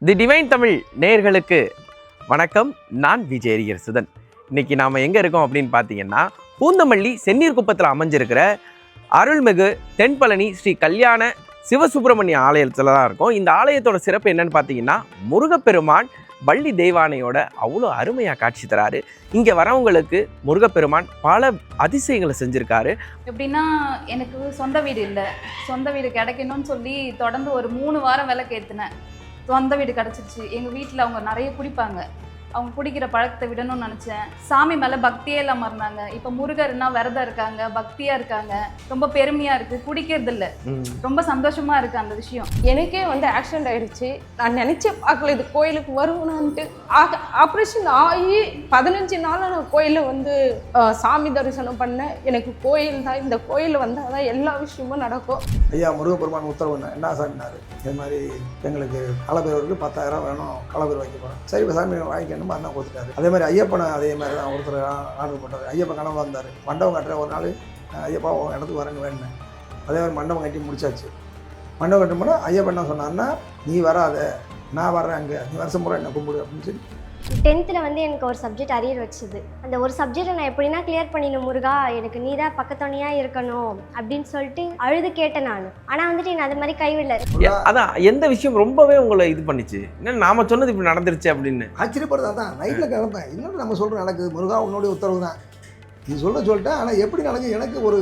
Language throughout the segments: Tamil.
தி டிவைன் தமிழ் நேயர்களுக்கு வணக்கம். நான் விஜய் சுதன். இன்னைக்கு நாம் எங்கே இருக்கோம் அப்படின்னு பார்த்தீங்கன்னா, பூந்தமல்லி செந்நீர் குப்பத்தில் அமைஞ்சிருக்கிற அருள்மிகு தென்பழனி ஸ்ரீ கல்யாண சிவசுப்பிரமணிய ஆலயத்தில் தான் இருக்கோம். இந்த ஆலயத்தோட சிறப்பு என்னன்னு பார்த்தீங்கன்னா, முருகப்பெருமான் வள்ளி தெய்வானையோட அவ்வளோ அருமையாக காட்சி தராரு. இங்கே வரவங்களுக்கு முருகப்பெருமான் பல அதிசயங்களை செஞ்சுருக்காரு. எப்படின்னா, எனக்கு சொந்த வீடு இல்லை, சொந்த வீடு கிடைக்கணும்னு சொல்லி தொடர்ந்து ஒரு 3 வாரம் விளக்கு ஏற்றினேன். சொந்த வீடு கிடச்சிருச்சு. எங்கள் வீட்டில் அவங்க நிறைய குடிப்பாங்க. அவங்க குடிக்கிற பழக்கத்தை விடணும்னு நினச்சேன். சாமி மேலே பக்தியே இல்லாமல் இருந்தாங்க. இப்போ முருகர்னா விரதம் இருக்காங்க, பக்தியாக இருக்காங்க. ரொம்ப பெருமையாக இருக்குது. குடிக்கிறது இல்லை. ரொம்ப சந்தோஷமாக இருக்குது அந்த விஷயம். எனக்கே ஆக்சிடென்ட் ஆகிடுச்சு. நான் நினச்சே பார்க்கல இது கோயிலுக்கு வருவேனான்ட்டு. ஆப்ரேஷன் ஆகி 15 நாள் நான் கோயிலில் சாமி தரிசனம் பண்ணேன். எனக்கு கோயில் தான், இந்த கோயிலில் வந்தால் தான் எல்லா விஷயமும் நடக்கும். ஐயா முருகப்பெருமான் உத்தரவு என்ன சாமினார், இது மாதிரி எங்களுக்கு களப்பேருக்கு 10,000 வேணும், களப்பேர் வைக்க போகிறேன். சரி சாமி வாங்கிக்கணும் அண்ணா கொடுத்துட்டாரு. அதே மாதிரி ஐயப்பனை அதே மாதிரி தான் ஒருத்தர் ஆர்டர் போட்டார். ஐயப்பன் கனவு வந்தார். மண்டபம் கட்டுற ஒரு நாள் ஐயப்பா இடத்துக்கு வரேன்னு வேணுன்னு. அதே மாதிரி மண்டபம் கட்டி முடிச்சாச்சு. மண்டபம் கட்டும் போனால் ஐயப்பன் என்ன சொன்னார்னா, நீ வராத, நான் வர்றேன், அங்கே நீ வருஷம் முறை என்ன கும்பிடு அப்படின்னு சொல்லி. 10th எனக்கு ஒரு சப்ஜெக்ட் அரியர் வச்சுது. அந்த ஒரு சப்ஜெக்டை நான் எப்படின்னா கிளியர் பண்ணிடணும் முருகா, எனக்கு நீ தான் பக்கத்தோனையாக இருக்கணும் அப்படின்னு சொல்லிட்டு அழுது கேட்டேன் நான். ஆனால் என்ன அது மாதிரி கைவிடல. அதான் எந்த விஷயம் ரொம்பவே உங்களை இது பண்ணிச்சு, என்ன நாம சொன்னது இப்படி நடந்துருச்சு அப்படின்னு ஆச்சரியப்படுறதா தான் நைட்டில் கிளம்பேன். இன்னொன்று நம்ம சொல்கிறோம், எனக்கு முருகா உன்னுடைய உத்தரவு தான், நீ சொல்லிட்டேன். ஆனால் எப்படி நடக்குது எனக்கு ஒரு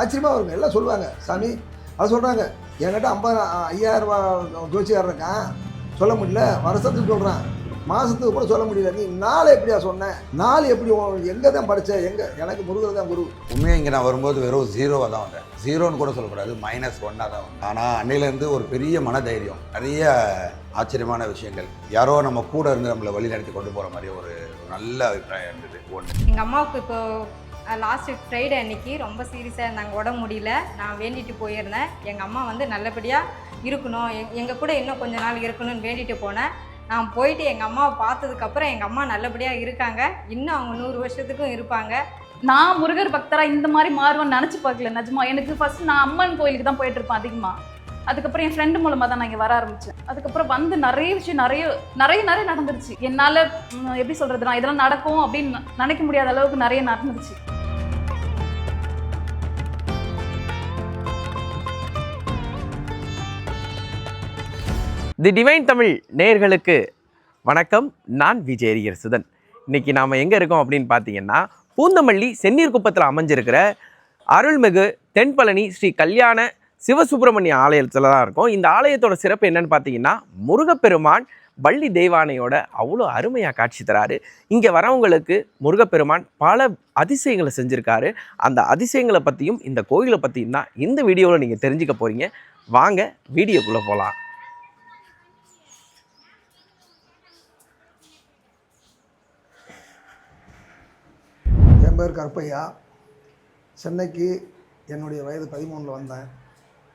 ஆச்சரியமாக இருக்கும். எல்லாம் சொல்லுவாங்க சாமி அதை சொல்கிறாங்க. என்கிட்ட 50,000 ரூபா ஜோசியார் இருக்கான், சொல்ல முடியல. வருஷத்துக்கு சொல்கிறான், மாதத்துக்கு கூட சொல்ல முடியல. நீ நாள் எப்படியா சொன்னேன், நாள் எப்படி எங்கே தான் படித்தேன், எங்கே எனக்கு முருகர் தான் குரு. உண்மையாக இங்கே நான் வரும்போது வெறும் 0வாக தான் வந்தேன். 0ன்னு கூட சொல்லக்கூடாது, -1 தான் வந்தேன். ஆனால் அன்னையிலேருந்து ஒரு பெரிய மனதைரியம், நிறைய ஆச்சரியமான விஷயங்கள், யாரோ நம்ம கூட இருந்து நம்மளை வழி நடத்தி கொண்டு போகிற மாதிரி ஒரு நல்ல அபிப்பிராயம் இருந்தது. ஒன்று, எங்கள் அம்மாவுக்கு இப்போ லாஸ்ட் ஃப்ரைடே அன்றைக்கி ரொம்ப சீரியஸாக இருந்தாங்க, உடம்பு முடியல. நான் வேண்டிட்டு போயிருந்தேன், எங்கள் அம்மா நல்லபடியாக இருக்கணும், எங்கள் கூட இன்னும் கொஞ்ச நாள் இருக்கணும்னு வேண்டிட்டு போனேன். நான் போயிட்டு எங்கள் அம்மாவை பார்த்ததுக்கப்புறம் எங்கள் அம்மா நல்லபடியாக இருக்காங்க. இன்னும் அவங்க 100 வருஷத்துக்கும் இருப்பாங்க. நான் முருகர் பக்தராக இந்த மாதிரி மாறுவேன்னு நினச்சி பார்க்கல நிஜமா. எனக்கு ஃபஸ்ட்டு நான் அம்மன் கோயிலுக்கு தான் போயிட்டுருப்பேன் அதிகமாக. அதுக்கப்புறம் என் ஃப்ரெண்டு மூலமாக தான் நான் இங்கே வர ஆரம்பித்தேன். அதுக்கப்புறம் நிறைய விஷயம் நிறைய நடந்துருச்சு. என்னால் எப்படி சொல்கிறது, நான் இதெல்லாம் நடக்கும் அப்படின்னு நினைக்க முடியாத அளவுக்கு நிறைய நடந்துருச்சு. தி டிவைன் தமிழ் நேயர்களுக்கு வணக்கம். நான் விஜய் சுதன். இன்னைக்கு நாம் எங்கே இருக்கோம் அப்படின்னு பார்த்தீங்கன்னா, பூந்தமல்லி செந்நீர் குப்பத்தில் அமைஞ்சிருக்கிற அருள்மிகு தென்பழனி ஸ்ரீ கல்யாண சிவசுப்பிரமணிய ஆலயத்தில் தான் இருக்கோம். இந்த ஆலயத்தோட சிறப்பு என்னன்னு பார்த்தீங்கன்னா, முருகப்பெருமான் வள்ளி தெய்வானையோட அவ்வளோ அருமையாக காட்சி தராரு. இங்கே வரவங்களுக்கு முருகப்பெருமான் பல அதிசயங்களை செஞ்சுருக்காரு. அந்த அதிசயங்களை பற்றியும் இந்த கோயிலை பற்றியும் தான் இந்த வீடியோவில் நீங்கள் தெரிஞ்சுக்க போகிறீங்க. வாங்க வீடியோக்குள்ளே போகலாம். என் பேர் கருப்பையா. சென்னைக்கு என்னுடைய வயது 13 வந்தேன்.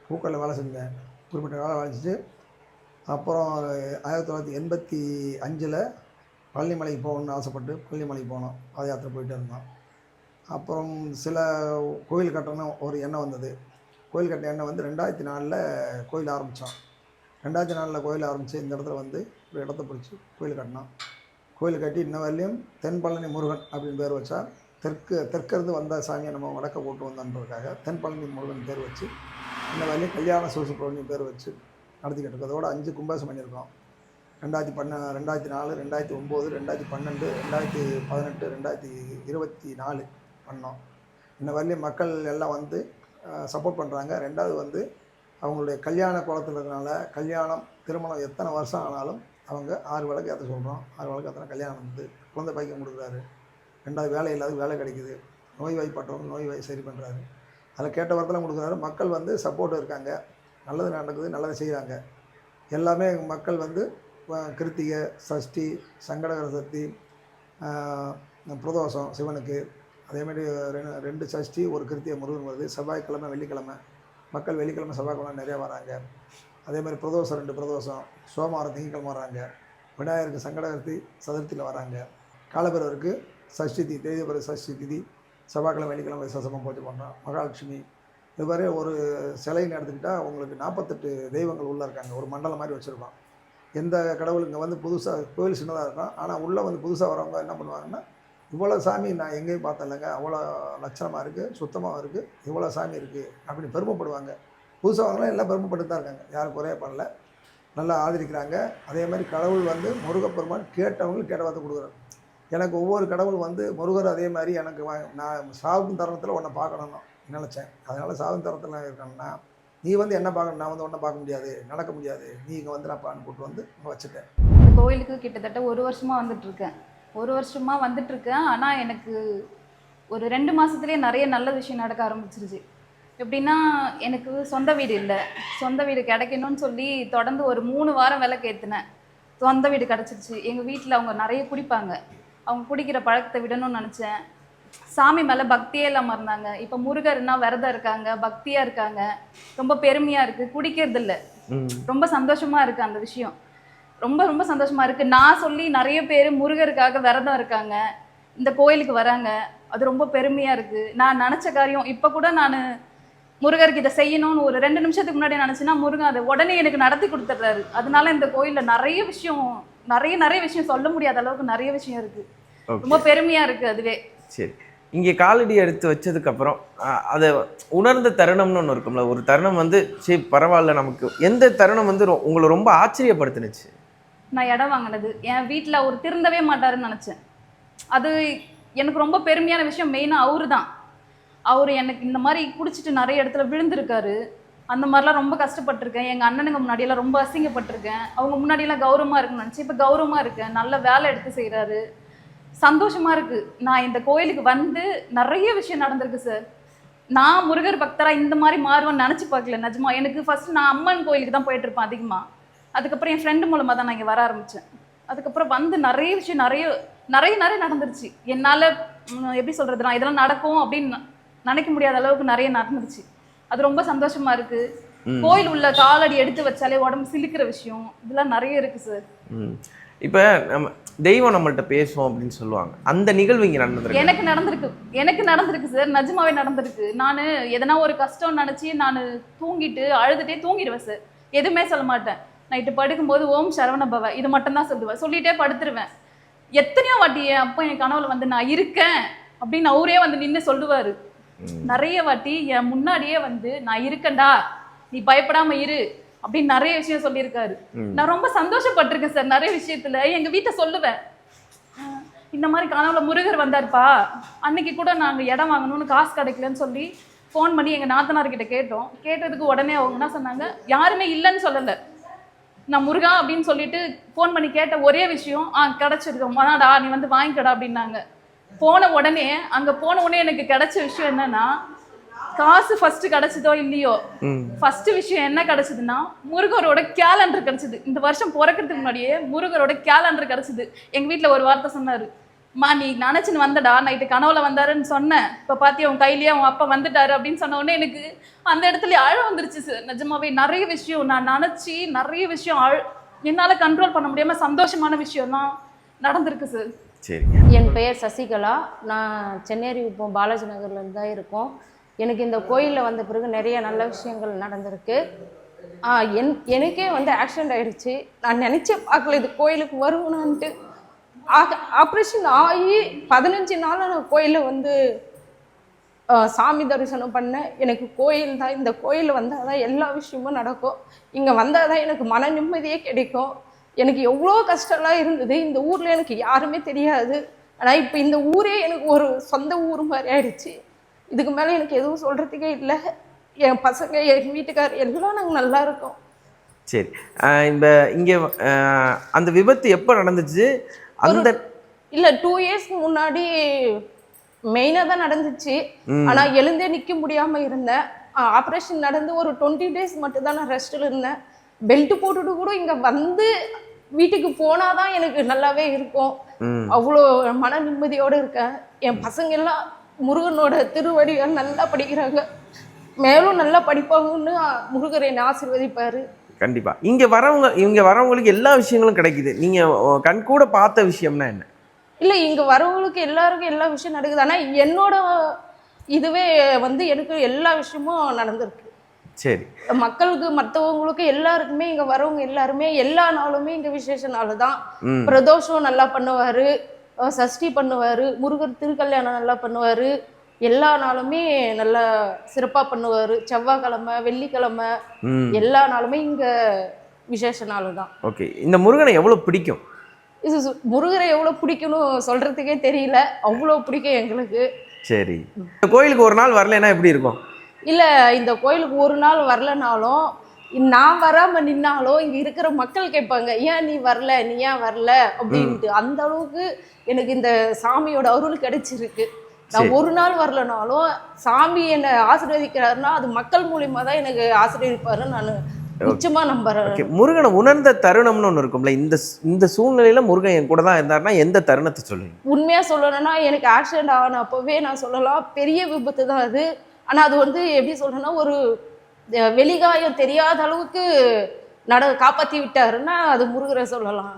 பூக்கல்ல வேலை செஞ்சேன். குறிப்பிட்ட வேலை செஞ்சுட்டு அப்புறம் 1985 பழனிமலைக்கு போகணுன்னு ஆசைப்பட்டு பழனிமலைக்கு போனோம். பாத யாத்திரை போயிட்டு இருந்தோம். அப்புறம் சில கோயில் கட்டணும் ஒரு எண்ணம் வந்தது. கோயில் கட்ட எண்ணம் 2004 கோயில் ஆரம்பித்தோம். 2004 கோயில் ஆரம்பித்து இந்த இடத்துல ஒரு இடத்த பிடிச்சி கோயில் கட்டினோம். கோயில் கட்டி இன்ன வரையிலையும் தென்பழனி முருகன் அப்படின்னு பேர் வச்சா, தெற்கிருந்து வந்த சாமியை நம்ம வடக்க போட்டு வந்தன்றதுக்காக தென்பழனி முருகன் பேர் வச்சு இன்ன வரையிலையும் கல்யாண சிவசுப்பிரமணியம் பேர் வச்சு நடத்திக்கிட்டு இருக்கோம். அதோட 5 கும்பாசம் பண்ணியிருக்கோம். 2004, 2009, 2012, 2018, 2024 பண்ணோம். இன்ன வரையிலையும் மக்கள் எல்லாம் சப்போர்ட் பண்ணுறாங்க. ரெண்டாவது அவங்களுடைய கல்யாண குளத்தில் இருக்கிறனால கல்யாணம் திருமணம் எத்தனை வருஷம் ஆனாலும் அவங்க 6 விளக்கு ஏற்ற சொல்கிறோம். 6 விளக்கு ஏற்றினா கல்யாணம் குழந்தை பாக்கியம் கொடுக்குறாரு. ரெண்டாவது வேலை இல்லாத வேலை கிடைக்குது. நோய் வாய்ப்பட்டவங்க நோய் வாய் சரி பண்ணுறாரு. அதில் கேட்ட வரத்தெல்லாம் கொடுக்குறாரு. மக்கள் சப்போர்ட் இருக்காங்க. நல்லது நடக்குது, நல்லது செய்கிறாங்க. எல்லாமே மக்கள் கிருத்திகை, சஷ்டி, சங்கடகர சஷ்டி, பிரதோஷம் சிவனுக்கு, அதேமாதிரி 2 சஷ்டி, ஒரு கிருத்திகை முருகன் வருது. செவ்வாய்க்கிழமை, வெள்ளிக்கிழமை மக்கள் வெள்ளிக்கிழமை செவ்வாய்க்கிழமை நிறையா வராங்க. அதேமாதிரி பிரதோஷம் 2 பிரதோஷம், சோமவாரம் திங்கக்கிழமை வராங்க. விநாயகருக்கு சங்கடகரத்தி சதுர்த்தியில் வராங்க. காலபைரவருக்கு சஷ்டி திதி, தேதிபுர சஷ்டி திதி, செவ்வாய்க்கிழமை வெள்ளிக்கிழமை விசேஷமாக பூஜை பண்ணுறோம். மகாலட்சுமி, இது மாதிரி ஒரு சிலைன்னு எடுத்துக்கிட்டால் உங்களுக்கு 48 தெய்வங்கள் உள்ளே இருக்காங்க. ஒரு மண்டலம் மாதிரி வச்சுருக்கோம். எந்த கடவுள் இங்கே வந்து புதுசாக கோயில் சின்னதாக இருக்கும், ஆனால் உள்ளே வந்து புதுசாக வரவங்க என்ன பண்ணுவாங்கன்னா, இவ்வளோ சாமி நான் எங்கேயும் பார்த்ததில்லைங்க, அவ்வளோ லட்சணமாக இருக்குது, சுத்தமாக இருக்குது, இவ்வளோ சாமி இருக்குது அப்படின்னு பெருமைப்படுவாங்க. புதுசாக வரவங்களாம் எல்லாம் பெருமைப்பட்டு தான் இருக்காங்க, யாரும் குறைய பண்ணல, நல்லா ஆதரிக்கிறாங்க. அதே மாதிரி கடவுள் வந்து முருகப்பெருமான் கேட்டவங்களுக்கு கேட்ட வார்த்தை கொடுக்குறாரு. எனக்கு ஒவ்வொரு கடவுள் வந்து முருகர் அதே மாதிரி எனக்கு நான் சாகும் தருணத்தில் உன்னை பார்க்கணும்னு நினச்சேன். அதனால் சாகும் தருணத்தில் இருக்கணும்னா நீ வந்து என்ன பார்க்கணும், நான் வந்து ஒன்றை பார்க்க முடியாது, நடக்க முடியாது, நீ இங்கே வந்து நான் பான்னு கூப்பிட்டு வந்து இங்கே வச்சுட்டேன். இந்த கோயிலுக்கு கிட்டத்தட்ட 1 வருஷமாக வந்துட்டுருக்கேன். 1 வருஷமாக வந்துட்டுருக்கேன். ஆனால் எனக்கு ஒரு 2 மாதத்துலேயே நிறைய நல்ல விஷயம் நடக்க ஆரம்பிச்சிருச்சு. எப்படின்னா, எனக்கு சொந்த வீடு இல்லை. சொந்த வீடு கிடைக்கணும்னு சொல்லி தொடர்ந்து ஒரு 3 வாரம் விலை கேத்துனேன். சொந்த வீடு கிடச்சிருச்சு. எங்கள் வீட்டில் அவங்க நிறைய குடிப்பாங்க. அவங்க குடிக்கிற பழக்கத்தை விடணும்னு நினச்சேன். சாமி மேலே பக்தியே இல்லாமல் இருந்தாங்க. இப்போ முருகர்னா விரதம் இருக்காங்க, பக்தியாக இருக்காங்க, ரொம்ப பெருமையாக இருக்குது, குடிக்கிறது இல்லை. ரொம்ப சந்தோஷமாக இருக்குது அந்த விஷயம். ரொம்ப ரொம்ப சந்தோஷமாக இருக்குது. நான் சொல்லி நிறைய பேர் முருகருக்காக விரதம் இருக்காங்க, இந்த கோயிலுக்கு வராங்க. அது ரொம்ப பெருமையாக இருக்குது. நான் நினச்ச காரியம் இப்போ கூட நான் முருகருக்கு இதை செய்யணும்னு ஒரு 2 நிமிஷத்துக்கு முன்னாடி நினச்சின்னா முருகன் அதை உடனே எனக்கு நடத்தி கொடுத்துட்றாரு. அதனால இந்த கோயிலில் நிறைய விஷயம் சொல்ல முடியாத அளவுக்கு நிறைய விஷயம் இருக்குது. ரொம்ப பெருமையாக இருக்குது அதுவே. சரி, இங்கே காலடி எடுத்து வச்சதுக்கப்புறம் அதை உணர்ந்த தருணம்னு ஒன்று இருக்கும்ல, ஒரு தருணம் வந்து சரி பரவாயில்ல, நமக்கு எந்த தருணம் வந்து உங்களை ரொம்ப ஆச்சரியப்படுத்துனுச்சு? நான் இடம் வாங்கினது. என் வீட்டில் அவர் திருந்தவே மாட்டாருன்னு நினச்சேன். அது எனக்கு ரொம்ப பெருமையான விஷயம். மெயினாக அவரு தான். அவர் எனக்கு இந்த மாதிரி குடிச்சிட்டு நிறைய இடத்துல விழுந்திருக்காரு. அந்த மாதிரிலாம் ரொம்ப கஷ்டப்பட்டிருக்கேன். எங்கள் அண்ணனுங்க முன்னாடியெல்லாம் ரொம்ப அசிங்கப்பட்டிருக்கேன். அவங்க முன்னாடியெல்லாம் கௌரவமாக இருக்குன்னு நினச்சி இப்போ கௌரவமாக இருக்கேன். நல்ல வேலை எடுத்து செய்கிறாரு. சந்தோஷமாக இருக்குது. நான் இந்த கோயிலுக்கு வந்து நிறைய விஷயம் நடந்திருக்கு சார். நான் முருகர் பக்தராக இந்த மாதிரி மாறுவேன்னு நினச்சி பார்க்கல நிஜமா. எனக்கு ஃபஸ்ட்டு நான் அம்மன் கோயிலுக்கு தான் போயிட்டுருப்பேன் அதிகமாக. அதுக்கப்புறம் என் ஃப்ரெண்டு மூலமாக தான் நான் இங்கே வர ஆரம்பித்தேன். அதுக்கப்புறம் வந்து நிறைய விஷயம் நிறைய நடந்துருச்சு. என்னால் எப்படி சொல்கிறது, நான் இதெல்லாம் நடக்கும் அப்படின்னு நினைக்க முடியாத அளவுக்கு நிறைய நடந்துருச்சு. அது ரொம்ப சந்தோஷமாக இருக்குது. கோயில் உள்ள காலடி எடுத்து வச்சாலே உடம்பு சிலிக்கிற விஷயம் இதெல்லாம் நிறைய இருக்குது சார். இப்போ நம்ம தெய்வம் நம்மள்ட்ட பேசுவோம் அப்படின்னு சொல்லுவாங்க. அந்த நிகழ்வு இங்கே நடந்திருக்கு. எனக்கு நடந்திருக்கு சார். நிஜமாவே நடந்திருக்கு. நான் எதனா ஒரு கஷ்டம் நினச்சி நான் தூங்கிட்டு அழுதுகிட்டே தூங்கிடுவேன் சார். எதுவுமே சொல்ல மாட்டேன். நைட்டு படுக்கும்போது ஓம் சரவண பவ இது மட்டும்தான் சொல்லுவேன். சொல்லிகிட்டே படுத்துருவேன். எத்தனையோ வாட்டி அப்போ என் கனவுல வந்து நான் இருக்கேன் அப்படின்னு அவரே வந்து நின்று சொல்லுவார். நிறைய வாட்டி என் முன்னாடியே வந்து நான் இருக்கேன்டா, நீ பயப்படாம இரு அப்படின்னு நிறைய விஷயம் சொல்லியிருக்காரு. நான் ரொம்ப சந்தோஷப்பட்டிருக்கேன் சார். நிறைய விஷயத்துல எங்க வீட்டை சொல்லுவேன், இந்த மாதிரி கனவுல முருகர் வந்தார்ப்பா, அன்னைக்கு கூட நாங்கள் இடம் வாங்கணும்னு காசு கிடைக்கலன்னு சொல்லி ஃபோன் பண்ணி எங்கள் நாத்தனார்கிட்ட கேட்டோம். கேட்டதுக்கு உடனே அவங்க என்ன சொன்னாங்க, யாருமே இல்லைன்னு சொல்லலை. நான் முருகா அப்படின்னு சொல்லிட்டு ஃபோன் பண்ணி கேட்ட ஒரே விஷயம், கிடச்சிருக்கோம் அதான்டா நீ வந்து வாங்கிக்கடா அப்படின்னாங்க. போன உடனே எனக்கு கிடைச்ச விஷயம் என்னன்னா, காசு ஃபர்ஸ்ட் கிடைச்சதோ இல்லையோ, ஃபர்ஸ்ட் விஷயம் என்ன கிடைச்சதுன்னா முருகரோட கேலண்டர் கிடைச்சது. இந்த வருஷம் பிறக்கிறதுக்கு முன்னாடியே முருகரோட கேலண்டர் கிடைச்சது. எங்க வீட்டில் ஒரு வார்த்தை சொன்னாரு, மா நீ நினைச்சுன்னு வந்தடா, நைட்டு கனவுல வந்தாருன்னு சொன்னேன், இப்போ பார்த்தியா உன் கையிலேயே அவன் அப்பா வந்துட்டாரு அப்படின்னு சொன்ன உடனே எனக்கு அந்த இடத்துல அழ வந்துருச்சு சார். நிஜமாவே நிறைய விஷயம் நான் நினச்சி நிறைய விஷயம் என்னால் கண்ட்ரோல் பண்ண முடியாமல் சந்தோஷமான விஷயம்லாம் நடந்திருக்கு சார். சரி, என் பெயர் சசிகலா. நான் சென்னேரி இப்போ பாலாஜி நகர்லேருந்து தான் இருக்கோம். எனக்கு இந்த கோயிலில் வந்த பிறகு நிறைய நல்ல விஷயங்கள் நடந்திருக்கு. எனக்கே வந்து ஆக்சிடெண்ட் ஆகிடுச்சு. நான் நினச்சே பார்க்கல இது கோயிலுக்கு வருவேனான்ட்டு. ஆப்ரேஷன் ஆகி 15 நாள் நான் கோயிலில் வந்து சாமி தரிசனம் பண்ணேன். எனக்கு கோயில் தான், இந்த கோயிலில் வந்தால் தான் எல்லா விஷயமும் நடக்கும். இங்கே வந்தால் தான் எனக்கு மன நிம்மதியே கிடைக்கும். எனக்கு எவ்வளோ கஷ்டம்லாம் இருந்தது. இந்த ஊரில் எனக்கு யாருமே தெரியாது. ஆனால் இப்போ இந்த ஊரே எனக்கு ஒரு சொந்த ஊர் மாதிரி ஆயிடுச்சு. இதுக்கு மேலே எனக்கு எதுவும் சொல்கிறதுக்கே இல்லை. என் பசங்க, என் வீட்டுக்கார் எல்லாம் நாங்கள் நல்லா இருக்கோம். சரி, இந்த இங்கே அந்த விபத்து எப்போ நடந்துச்சு? அந்த இல்லை 2 இயர்ஸ்க்கு முன்னாடி மெயினாக தான் நடந்துச்சு. ஆனால் எழுந்தே நிற்க முடியாமல் இருந்தேன். ஆப்ரேஷன் நடந்து ஒரு 20 டேஸ் மட்டும் தான் நான் ரெஸ்ட்டில் இருந்தேன். பெல்ட் போட்டுட்டு கூட இங்கே வந்து வீட்டுக்கு போனால் தான் எனக்கு நல்லாவே இருக்கும். அவ்வளோ மன நிம்மதியோடு இருக்கேன். என் பசங்க எல்லாம் முருகனோட திருவடிகள் நல்லா படிக்கிறாங்க. மேலும் நல்லா படிப்பாங்கன்னு முருகர் என்னை ஆசீர்வதிப்பார். கண்டிப்பாக இங்கே வரவங்களுக்கு எல்லா விஷயங்களும் கிடைக்குது. நீங்கள் கண் கூட பார்த்த விஷயம்னா என்ன? இல்லை, இங்கே வரவங்களுக்கு எல்லாருக்கும் எல்லா விஷயம் நடக்குது. ஆனால் என்னோட இதுவே வந்து எனக்கு எல்லா விஷயமும் நடந்திருக்கு. சரி. மக்களுக்கு மற்றவங்களுக்கு எல்லாருக்குமே இங்கே வரவங்க எல்லாருமே எல்லா நாளுமே இங்கே விசேஷ நாள் தான். ம். பிரதோஷம் நல்லா பண்ணுவார், சஷ்டி பண்ணுவார், முருகர் திருக்கல்யாணம் நல்லா பண்ணுவார், எல்லா நாளுமே நல்லா சிறப்பாக பண்ணுவார். செவ்வாய்க்கிழமை வெள்ளிக்கிழமை ம். எல்லா நாளுமே இங்கே விசேஷ நாள் தான். ஓகே. இந்த முருகனை எவ்வளோ பிடிக்கும்? இது முருகரை எவ்வளோ பிடிக்கும்னு சொல்கிறதுக்கே தெரியல, அவ்வளோ பிடிக்கும் எங்களுக்கு. சரி. இந்த கோயிலுக்கு ஒரு நாள் வரலைன்னா எப்படி இருக்கும்? இல்லை, இந்த கோயிலுக்கு ஒரு நாள் வரலனாலும் நான் வராமல் நின்னாலும் இங்கே இருக்கிற மக்கள் கேட்பாங்க, ஏன் நீ வரல, நீ ஏன் வரல அப்படின்ட்டு. அந்த அளவுக்கு எனக்கு இந்த சாமியோட அருள் கிடைச்சிருக்கு. நான் ஒரு நாள் வரலனாலும் சாமி என்னை ஆசீர்வதிக்கிறாருன்னா அது மக்கள் மூலியமா தான் எனக்கு ஆசீர்வதிப்பாருன்னு நான் நிச்சயமா நம்புறேன். ஓகே. முருகனை உணர்ந்த தருணம்னு ஒன்று இருக்கும்ல, இந்த சூழ்நிலையில முருகன் என் கூட தான் இருந்தாருன்னா எந்த தருணத்தை சொல்லுவீங்க? உண்மையா சொல்லணும்னா எனக்கு ஆக்சிடென்ட் ஆன அப்பவே நான் சொல்லலாம், பெரிய விபத்து தான் அது. ஆனால் அது வந்து எப்படி சொல்றேன்னா, ஒரு வெளிகாயம் தெரியாத அளவுக்கு காப்பாற்றி விட்டாருன்னா அது முருகரை சொல்லலாம்.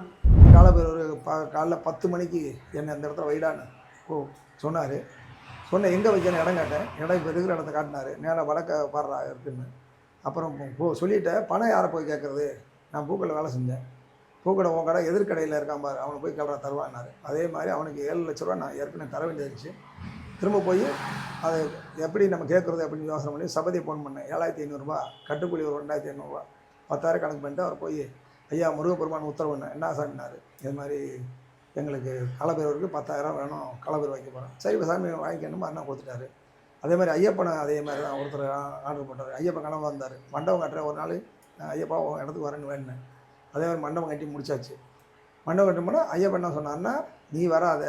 காலபைரவர் காலைல 10 மணிக்கு என்னை அந்த இடத்துல வைடான்னு சொன்னார். சொன்ன எங்கே வைக்கணும் இடம் கேட்டேன். இடம் இப்போ இருக்கிற இடத்த காட்டினார். நேராக வடக்க பாடுறா இருக்குன்னு. அப்புறம் சொல்லிட்டேன், பணம் யாரை போய் கேட்குறது, நான் பூக்கடை வேலை செஞ்சேன், பூக்கடை உன் கடை எதிர்கடையில் இருக்கான் பாரு, அவனை போய் கேட்குறா தருவான்னாரு. அதே மாதிரி அவனுக்கு 7 லட்ச ரூபா நான் ஏற்கனவே தர வேண்டியிருந்துச்சு. திரும்ப போய் அதை எப்படி நம்ம கேட்குறது அப்படின்னு யோசனை பண்ணி சபதியை ஃபோன் பண்ணேன். 7500 ரூபா கட்டுக்கூலி, ஒரு 2500 ரூபா, 10,000 கணக்கு பண்ணிட்டு அவர் போய் ஐயா முருகப்பெருமான் உத்தரவுண்ணேன். என்ன சாமினார், இது மாதிரி எங்களுக்கு காலபைரவருக்கு 10,000 வேணும், காலபைரவர் வைக்க போகிறேன். சரி சாமி வாங்கிக்கணுமா அண்ணா கொடுத்துட்டாரு. அதே மாதிரி ஐயப்பனை அதே மாதிரி தான் ஒருத்தர் ஆர்டர் போட்டார். ஐயப்பன் கனவு வந்தார். மண்டபம் கட்டுறேன் ஒரு நாள், நான் ஐயப்பா உன் இடத்துக்கு வரேன்னு வேணுனேன். அதே மாதிரி மண்டபம் கட்டி முடிச்சாச்சு. மண்டபம் கட்டும் போனால் ஐயப்பன் என்ன சொன்னார்னா, நீ வராத,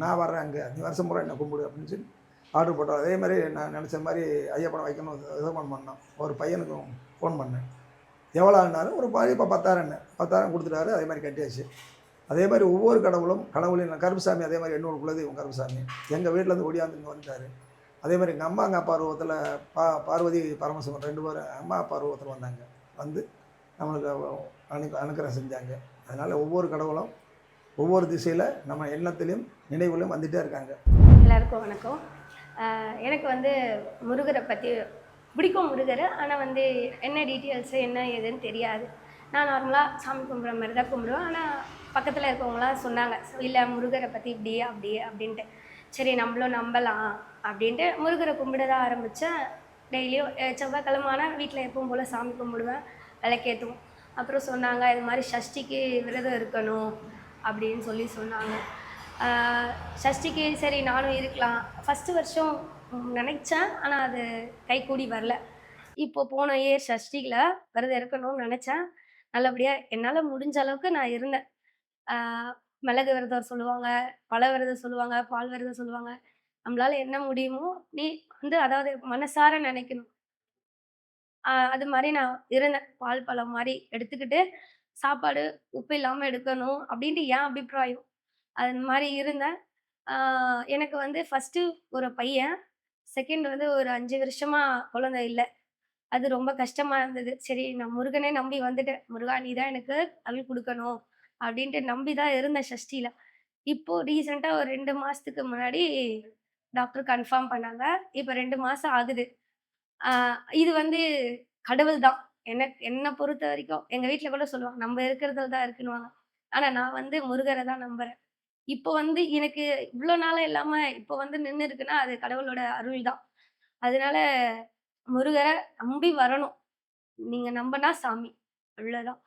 நான் வர்றேன் அங்கே, நீ வருஷம் முறை என்ன கும்பிடு அப்படின்னு சொல்லி ஆர்டர் போட்டார். அதே மாதிரி நான் நினச்ச மாதிரி ஐயப்பனை வைக்கணும் விதமான பண்ணோம். ஒரு பையனுக்கும் ஃபோன் பண்ணேன். எவ்வளோ ஆனாரு, ஒரு பாதி இப்போ 10,000 கொடுத்துட்டாரு. அதே மாதிரி கட்டியாச்சு. அதே மாதிரி ஒவ்வொரு கடவுளையும் கருப்புசாமி, அதே மாதிரி என்னோட குலதெய்வம் கருப்புசாமி எங்கள் வீட்டிலேருந்து ஓடியாந்து இங்கே வந்துட்டார். அதே மாதிரி எங்கள் அம்மா அப்பா ரூபத்தில் பார்வதி பரமசிவன் 2 பேரும் அம்மா அப்பா ரூபத்தில் வந்தாங்க. வந்து நம்மளுக்கு அனுக்கிரகம் செஞ்சாங்க. அதனால் ஒவ்வொரு கடவுளும் ஒவ்வொரு திசையில் நம்ம எண்ணத்திலையும் நினைவுலையும் வந்துகிட்டே இருக்காங்க. எல்லாருக்கும் வணக்கம். எனக்கு வந்து முருகரை பற்றி பிடிக்கும் முருகர். ஆனால் வந்து என்ன டீட்டெயில்ஸு என்ன ஏதுன்னு தெரியாது. நான் நார்மலாக சாமி கும்பிட்ற மாதிரி தான் கும்பிடுவேன். ஆனால் பக்கத்தில் இருக்கவங்களாம் சொன்னாங்க, இல்லை முருகரை பற்றி இப்படி அப்படி அப்படின்ட்டு. சரி நம்மளும் நம்பலாம் அப்படின்ட்டு முருகரை கும்பிட தான் ஆரம்பித்தேன். டெய்லியும் செவ்வாய்க்கிழமை ஆனால் வீட்டில் எப்பவும் போல் சாமி கும்பிடுவேன், விளக்கேற்றுவோம். அப்புறம் சொன்னாங்க, இது மாதிரி சஷ்டிக்கு விரதம் இருக்கணும் அப்படின்னு சொல்லி சொன்னாங்க. சஷ்டிக்கு சரி நானும் இருக்கலாம் ஃபஸ்ட்டு வருஷம் நினச்சேன். ஆனால் அது கைக்கூடி வரல. இப்போது போன இயர் சஷ்டியில் விரதம் இருக்கணும்னு நினச்சேன். நல்லபடியாக என்னால் முடிஞ்ச அளவுக்கு நான் இருந்தேன். மிளகு விரதம் சொல்லுவாங்க, பழ விரதம் சொல்லுவாங்க, பால் விரதம் சொல்லுவாங்க. நம்மளால் என்ன முடியுமோ நீ வந்து அதாவது மனசார நினைக்கணும். அது மாதிரி நான் இருந்தேன். பால் பழம் மாதிரி எடுத்துக்கிட்டு சாப்பாடு உப்பு இல்லாமல் எடுக்கணும் அப்படின்ட்டு என் அபிப்பிராயம். அது மாதிரி இருந்தேன். எனக்கு வந்து ஃபஸ்ட்டு ஒரு பையன், செகண்ட் வந்து ஒரு 5 வருஷமாக குழந்தை இல்லை. அது ரொம்ப கஷ்டமாக இருந்தது. சரி நான் முருகனே நம்பி வந்துட்டேன். முருகா நீ தான் எனக்கு அருள் கொடுக்கணும் அப்படின்ட்டு நம்பி தான் இருந்தேன் சஷ்டியில். இப்போது ரீசெண்டாக ஒரு 2 மாதத்துக்கு முன்னாடி டாக்டர் கன்ஃபார்ம் பண்ணாங்க. இப்போ 2 மாதம் ஆகுது. இது வந்து கடவுள் தான். என்னை பொறுத்த வரைக்கும் எங்கள் வீட்டில் கூட சொல்லுவாங்க, நம்ம இருக்கிறதுல தான் இருக்குன்னுவாங்க. ஆனால் நான் வந்து முருகரை தான் நம்புகிறேன். இப்போ வந்து எனக்கு இவ்வளோ நாளாக இல்லாமல் இப்போ வந்து நின்று இருக்குன்னா அது கடவுளோட அருள் தான். அதனால முருகரை நம்பி வரணும். நீங்கள் நம்பினா சாமி, அவ்வளோதான்.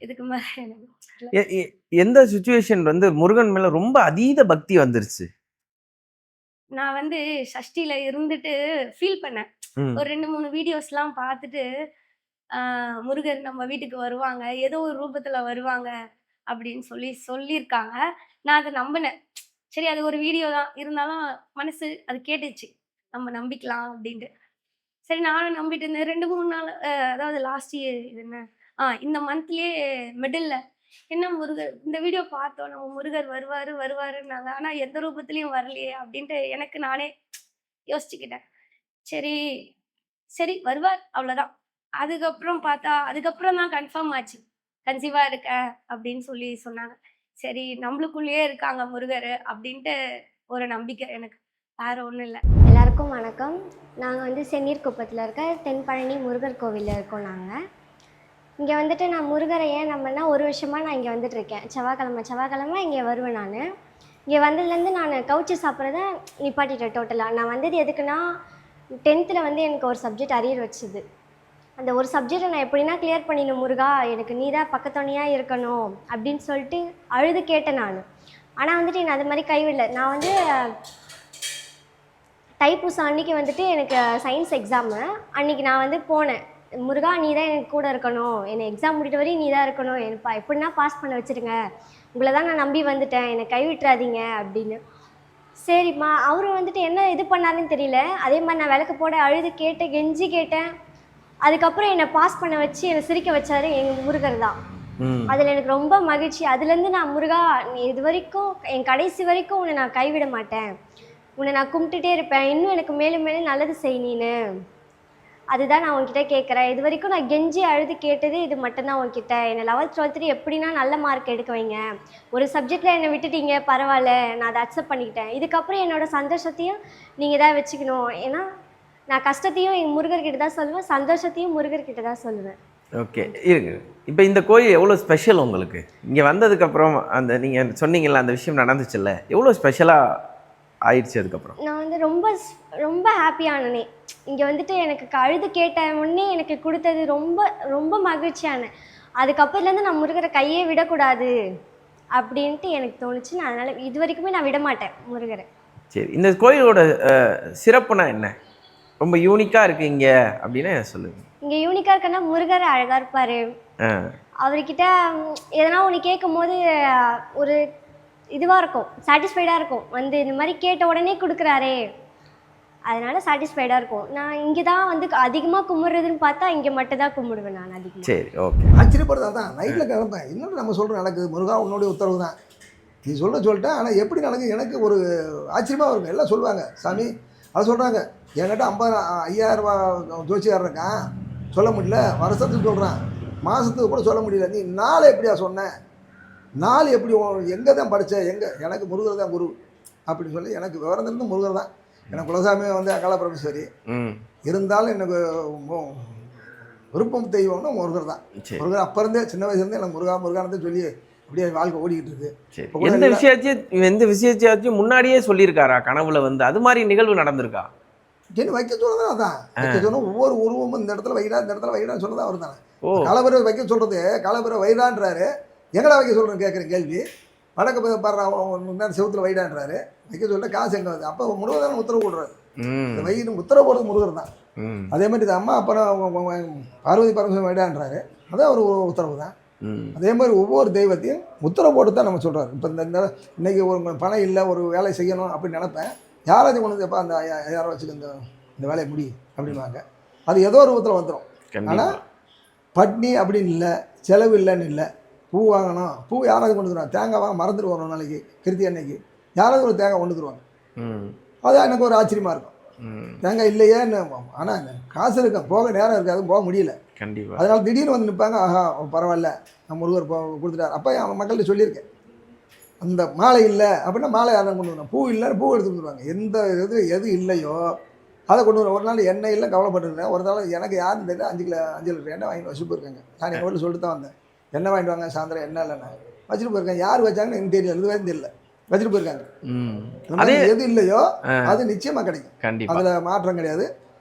இதுக்கு மேலே எனக்கு எந்த சுச்சுவேஷன் வந்து முருகன் மேல ரொம்ப அதீத பக்தி வந்துருச்சு? நான் வந்து சஷ்டியில இருந்துட்டு ஃபீல் பண்ணேன். ஒரு 2-3 வீடியோஸ்லாம் பார்த்துட்டு முருகர் நம்ம வீட்டுக்கு வருவாங்க, ஏதோ ஒரு ரூபத்துல வருவாங்க அப்படின்னு சொல்லியிருக்காங்க. நான் அதை நம்பினேன். சரி அது ஒரு வீடியோ தான் இருந்தாலும் மனசு அது கேட்டுச்சு, நம்ம நம்பிக்கலாம் அப்படின்ட்டு. சரி நானும் நம்பிட்டு இருந்தேன். 2-3 நாள் அதாவது லாஸ்ட் இயர் இது என்ன இந்த மந்த்லயே மிடில்ல என்ன முருகர் இந்த வீடியோ பார்த்தோம், நம்ம முருகர் வருவாருன்னாங்க. ஆனா எந்த ரூபத்திலையும் வரலையே அப்படின்ட்டு எனக்கு நானே யோசிச்சுக்கிட்டேன். சரி வருவார் அவ்வளவுதான். அதுக்கப்புறம் தான் கன்ஃபார்ம் ஆச்சு, கன்சீவா இருக்க அப்படின்னு சொல்லி சொன்னாங்க. சரி நம்மளுக்குள்ளேயே இருக்காங்க முருகர் அப்படின்ட்டு ஒரு நம்பிக்கை எனக்கு. வேறு ஒன்றும் இல்லை. எல்லாருக்கும் வணக்கம். நாங்கள் வந்து செந்நீர்குப்பத்தில் இருக்க தென்பழனி முருகர் கோவிலில் இருக்கோம். நாங்கள் இங்கே வந்துட்டு நான் முருகரை ஏன் நம்பினா 1 வருஷமாக நான் இங்கே வந்துட்டுருக்கேன். செவ்வாய்க்கிழமை இங்கே வருவேன். நான் இங்கே வந்ததுலேருந்து நான் கவுச்சி சாப்பிட்றத நிப்பாட்டிட்டேன் டோட்டலாக. நான் வந்தது எதுக்குன்னா 10th வந்து எனக்கு ஒரு சப்ஜெக்ட் அரியர் வச்சுது. அந்த ஒரு சப்ஜெக்டை நான் எப்படின்னா கிளியர் பண்ணிடணும் முருகா, எனக்கு நீ தான் பக்கத்தோணியாக இருக்கணும் அப்படின்னு சொல்லிட்டு அழுது கேட்டேன் நான். ஆனால் வந்துட்டு நான் அது மாதிரி கைவிடல. நான் வந்து தைப்பூசம் அன்றைக்கி வந்துட்டு எனக்கு சயின்ஸ் எக்ஸாமு. அன்றைக்கி நான் வந்து போனேன், முருகா நீ தான் எனக்கு கூட இருக்கணும், என்னை எக்ஸாம் முடிட்ட வரையும் நீ தான் இருக்கணும், எனக்கு எப்படின்னா பாஸ் பண்ண வச்சுருங்க, உங்களை தான் நான் நம்பி வந்துட்டேன், என்னை கைவிட்டுறாதீங்க அப்படின்னு. சரிம்மா. அவரும் வந்துட்டு என்ன இது பண்ணாருன்னு தெரியல. அதே மாதிரி நான் விளக்கு போட அழுது கேட்டேன், கெஞ்சி கேட்டேன். அதுக்கப்புறம் என்னை பாஸ் பண்ண வச்சு என்னை சிரிக்க வச்சாரு எங்கள் முருகர் தான். அதில் எனக்கு ரொம்ப மகிழ்ச்சி. அதுலேருந்து நான் முருகா நீ இது வரைக்கும் என் கடைசி வரைக்கும் உன்னை நான் கைவிட மாட்டேன், உன்னை நான் கும்பிட்டுட்டே இருப்பேன், இன்னும் எனக்கு மேலும் மேலும் நல்லது செய் நீனு, அதுதான் நான் உன்கிட்ட கேட்குறேன். இது வரைக்கும் நான் கெஞ்சி அழுது கேட்டது இது மட்டும்தான் உன்கிட்ட. என்னை 11th 12th எப்படின்னா நல்ல மார்க் எடுக்க வைங்க. ஒரு சப்ஜெக்டில் என்னை விட்டுட்டீங்க பரவாயில்ல, நான் அதை அக்செப்ட் பண்ணிக்கிட்டேன். இதுக்கப்புறம் என்னோடய சந்தோஷத்தையும் நீங்கள் தான் வச்சுக்கணும். ஏன்னா நான் கஷ்டத்தையும் எங்கள் முருகர்கிட்ட தான் சொல்லுவேன், சந்தோஷத்தையும் முருகர்கிட்ட தான் சொல்லுவேன். ஓகே, இருங்க. இப்போ இந்த கோயில் எவ்வளோ ஸ்பெஷல் உங்களுக்கு? இங்கே வந்ததுக்கப்புறம் அந்த நீங்கள் சொன்னீங்கல்ல அந்த விஷயம் நடந்துச்சுல்ல, எவ்வளோ ஸ்பெஷலாக ஆயிடுச்சு அதுக்கப்புறம்? நான் வந்து ரொம்ப ரொம்ப ஹாப்பியானனே. இங்கே வந்துட்டு எனக்கு அழுது கேட்ட முன்னே எனக்கு கொடுத்தது ரொம்ப ரொம்ப மகிழ்ச்சியானேன். அதுக்கப்புறத்துலேருந்து நான் முருகரை கையே விடக்கூடாது அப்படின்ட்டு எனக்கு தோணுச்சு. நான் அதனால் இது வரைக்குமே நான் விட மாட்டேன் முருகரை. சரி, இந்த கோயிலோட சிறப்புனா என்ன? ரொம்ப யூனிக்காக இருக்குது இங்கே அப்படின்னா சொல்லுங்கள். இங்கே யூனிக்காக இருக்குன்னா முருகர் அழகாக இருப்பார். அவர்கிட்ட எதனா ஒன்று கேட்கும் போது ஒரு இதுவாக இருக்கும், சாட்டிஸ்ஃபைடாக இருக்கும். வந்து இந்த மாதிரி கேட்ட உடனே கொடுக்குறாரே, அதனால சாட்டிஸ்ஃபைடாக இருக்கும். நான் இங்கே தான் வந்து அதிகமாக கும்பிட்றதுன்னு பார்த்தா இங்கே மட்டும் தான் கும்பிடுவேன் நான் அதிகமாக. சரி, ஓகே. ஆச்சரியப்படுறதா தான் நைட்டில் கிளம்பேன், இன்னொன்று நம்ம சொல்கிற நடக்குது, முருகா உன்னுடைய உத்தரவு தான், நீ சொல்லிட்டேன். ஆனால் எப்படி நடக்குது எனக்கு ஒரு ஆச்சரியமாக இருக்கும். எல்லாம் சொல்லுவாங்க சாமி அதை சொல்கிறாங்க, என்கிட்ட 50,000 ரூபா ஜோசியார் இருக்கான், சொல்ல முடியல, வருஷத்துக்கு சொல்கிறான், மாதத்துக்கு கூட சொல்ல முடியல, நீ நாள் எப்படியா சொன்ன, நாள் எப்படி எங்கே தான் படித்த, எங்கே எனக்கு முருகர் தான் குரு அப்படின்னு சொல்லி எனக்கு விவரம் இருந்து முருகர் தான். எனக்கு குலசாமி வந்து அகால பிரமேஸ்வரி இருந்தாலும் எனக்கு விருப்பம் தெய்வம்னா முருகர் தான். முருகர் அப்போ இருந்தே சின்ன வயசுலேருந்தே எனக்கு முருகானத்தை சொல்லி அப்படியே வாழ்க்கை ஓடிக்கிட்டு இருக்கு. எந்த விஷயத்தையும் முன்னாடியே சொல்லியிருக்காரா கனவுல வந்து? அது மாதிரி நிகழ்வு நடந்திருக்கா? என்ன வைக்க சொல்றதா அதான் வைக்க சொன்னா ஒவ்வொரு உருவமும் இந்த இடத்துல வைடா இந்த இடத்துல வைடான்னு சொன்னதான் அவர் தானே. காலபைரவ வைக்க சொல்றது, காலபைரவ வைடான்றாரு, எங்கடா வைக்க சொல்றேன்னு கேட்குறேன் கேள்வி. வடக்கு பாடுற செவத்துல வைடான்றாரு, வைக்க சொல்ல காசு எங்கே வருது? அப்போ முருகர் தானே உத்தரவு போடுறாரு. இந்த வயிறு உத்தரவு போடுறது முருகர் தான். அதே மாதிரி இது அம்மா அப்புறம் பார்வதி பரமேஸ்வரன் வைடான்றாரு, அதான் ஒரு உத்தரவு தான். அதே மாதிரி ஒவ்வொரு தெய்வத்தையும் உத்தரவு போட்டு தான் நம்ம சொல்கிறாரு. இப்போ இந்த இன்னைக்கு ஒரு பணம் இல்லை, ஒரு வேலை செய்யணும் அப்படின்னு நினைப்பேன், யாராச்சும் கொண்டு வந்து எப்போ அந்த 5000 வச்சுக்க இந்த வேலையை முடி அப்படின்வாங்க. அது ஏதோ ஒரு உத்தரவு வந்துடும். ஆனால் பட்னி அப்படின்னு இல்லை, செலவு இல்லைன்னு இல்லை. பூ வாங்கணும், பூ யாராவது கொண்டு வந்துடுவாங்க. தேங்காய் வாங்க மறந்துட்டு வரணும், நாளைக்கு கிருத்தி அன்னைக்கு யாராவது ஒரு தேங்காய் கொண்டு வந்துடுவாங்க. அது எனக்கு ஒரு ஆச்சரியமாக இருக்கும். தேங்காய் இல்லையே, ஆனால் காசு இருக்க போக நேரம் இருக்காது, போக முடியல. கண்டிப்பாக. அதனால திடீர்னு வந்து நிற்பாங்க, ஆஹா பரவாயில்ல நம்ம முருகர் கொடுத்துட்டார். அப்போ அவன் மக்கள்கிட்ட சொல்லியிருக்கேன், அந்த மாலை இல்லை அப்படின்னா மாலை யாரும் கொண்டு வரணும், பூ இல்லைன்னு பூ எடுத்து வந்துடுவாங்க. எந்த எது இல்லையோ அதை கொண்டு வர. ஒரு நாள் எண்ணெய் இல்லை கவலைப்பட்டுருந்தேன். ஒரு நாள் எனக்கு யாருன்னு தெரியல, 5 லிட்டர் எண்ணெய் வாங்கி வச்சுட்டு போயிருக்காங்க. நான் எங்கள் வீட்டில் சொல்லிட்டு தான் வந்தேன், எண்ணெய் வாங்கிட்டு வாங்க சாயந்தரம், எண்ணெய் இல்லைண்ணா வச்சுட்டு போயிருக்கேன். யார் வச்சாங்கன்னு எனக்கு தெரியல, இது வரைக்கும் தெரியல, வச்சுட்டு போயிருக்காங்க. எது இல்லையோ அது நிச்சயமாக கிடைக்கும், அதில் மாற்றம் கிடையாது.